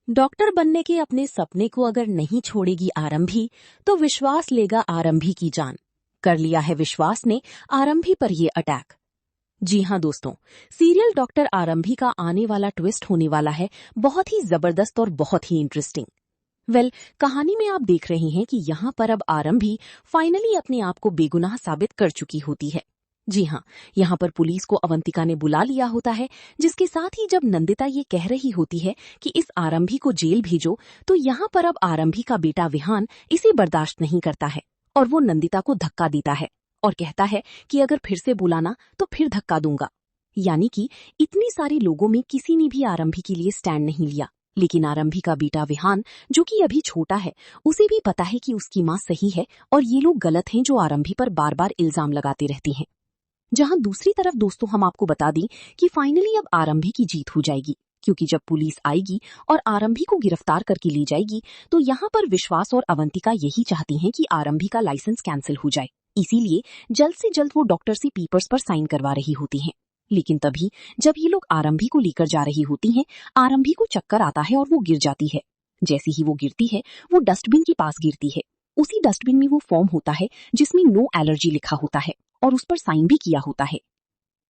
Doctor बनने के अपने सपने को अगर नहीं छोड़ेगी आरंभी, तो विश्वास लेगा आरंभी की जान। कर लिया है विश्वास ने आरंभी पर ये अटैक। जी हाँ दोस्तों, सीरियल डॉक्टर आरंभी का आने वाला ट्विस्ट होने वाला है बहुत ही जबरदस्त और बहुत ही इंटरेस्टिंग। कहानी में आप देख रहे हैं कि यहाँ पर अब आरंभी फाइनली अपने आप को बेगुनाह साबित कर चुकी होती है। जी हाँ, यहाँ पर पुलिस को अवंतिका ने बुला लिया होता है, जिसके साथ ही जब नंदिता ये कह रही होती है कि इस आरंभी को जेल भेजो, तो यहाँ पर अब आरंभी का बेटा विहान इसे बर्दाश्त नहीं करता है और वो नंदिता को धक्का देता है और कहता है कि अगर फिर से बुलाना तो फिर धक्का दूंगा। यानी कि इतनी सारे लोगों में किसी ने भी आरंभी के लिए स्टैंड नहीं लिया, लेकिन आरंभी का बेटा विहान, जो कि अभी छोटा है, उसे भी पता है कि उसकी माँ सही है और ये लोग गलत हैं जो आरंभी पर बार बार इल्जाम लगाते रहती हैं। जहां दूसरी तरफ दोस्तों हम आपको बता दें कि फाइनली अब आरंभी की जीत हो जाएगी, क्योंकि जब पुलिस आएगी और आरंभी को गिरफ्तार करके ले जाएगी, तो यहाँ पर विश्वास और अवंतिका यही चाहती हैं कि आरंभी का लाइसेंस कैंसिल हो जाए। इसीलिए जल्द से जल्द वो डॉक्टर से पेपर्स पर साइन करवा रही होती हैं। लेकिन तभी जब ये लोग आरंभी को लेकर जा रही होती हैं, आरंभी को चक्कर आता है और वो गिर जाती है। जैसे ही वो गिरती है, वो डस्टबिन के पास गिरती है। उसी डस्टबिन में वो फॉर्म होता है जिसमें नो एलर्जी लिखा होता है और उस पर साइन भी किया होता है।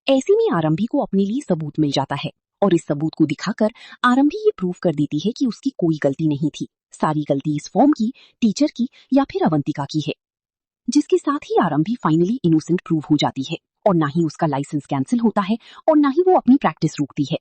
ऐसे में आरंभी को अपने लिए सबूत मिल जाता है और इस सबूत को दिखाकर आरंभी ये प्रूव कर देती है कि उसकी कोई गलती नहीं थी। सारी गलती इस फॉर्म की, टीचर की या फिर अवंतिका की है। जिसके साथ ही आरंभी फाइनली इनोसेंट प्रूव हो जाती है और ना ही उसका लाइसेंस कैंसिल होता है और ना ही वो अपनी प्रैक्टिस रोकती है।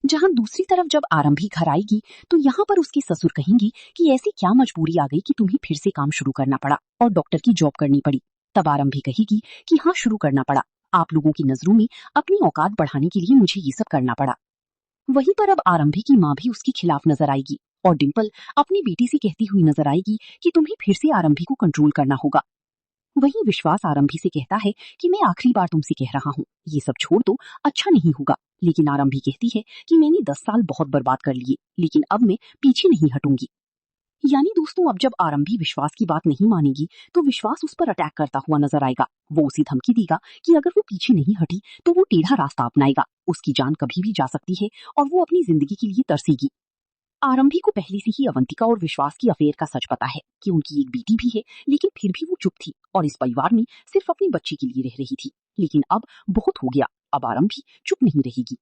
जहां दूसरी तरफ जब आरंभी घर आएगी, तो यहाँ पर उसके ससुर कहेंगी कि ऐसी क्या मजबूरी आ गई कि तुम्हें फिर से काम शुरू करना पड़ा और डॉक्टर की जॉब करनी पड़ी। तब आरंभी कहेगी कि हाँ, शुरू करना पड़ा, आप लोगों की नजरों में अपनी औकात बढ़ाने के लिए मुझे ये सब करना पड़ा। वहीं पर अब आरंभी की माँ भी उसके खिलाफ नजर आएगी और डिम्पल अपनी बेटी से कहती हुई नजर आएगी कि तुम्हें फिर से आरंभी को कंट्रोल करना होगा। वहीं विश्वास आरंभी से कहता है कि मैं आखिरी बार तुमसे कह रहा हूँ, ये सब छोड़ दो, अच्छा नहीं होगा। लेकिन आरंभी कहती है कि मैंने 10 साल बहुत बर्बाद कर लिए, लेकिन अब मैं पीछे नहीं हटूंगी। यानी दोस्तों, अब जब आरंभी विश्वास की बात नहीं मानेगी, तो विश्वास उस पर अटैक करता हुआ नजर आएगा। वो उसे धमकी देगा कि अगर वो पीछे नहीं हटी तो वो टेढ़ा रास्ता अपनाएगा, उसकी जान कभी भी जा सकती है और वो अपनी जिंदगी के लिए तरसेगी। आरंभी को पहले से ही अवंतिका और विश्वास की अफेयर का सच पता है कि उनकी एक बेटी भी है, लेकिन फिर भी वो चुप थी और इस परिवार में सिर्फ अपने बच्चे के लिए रह रही थी। लेकिन अब बहुत हो गया, अब आरंभी चुप नहीं रहेगी।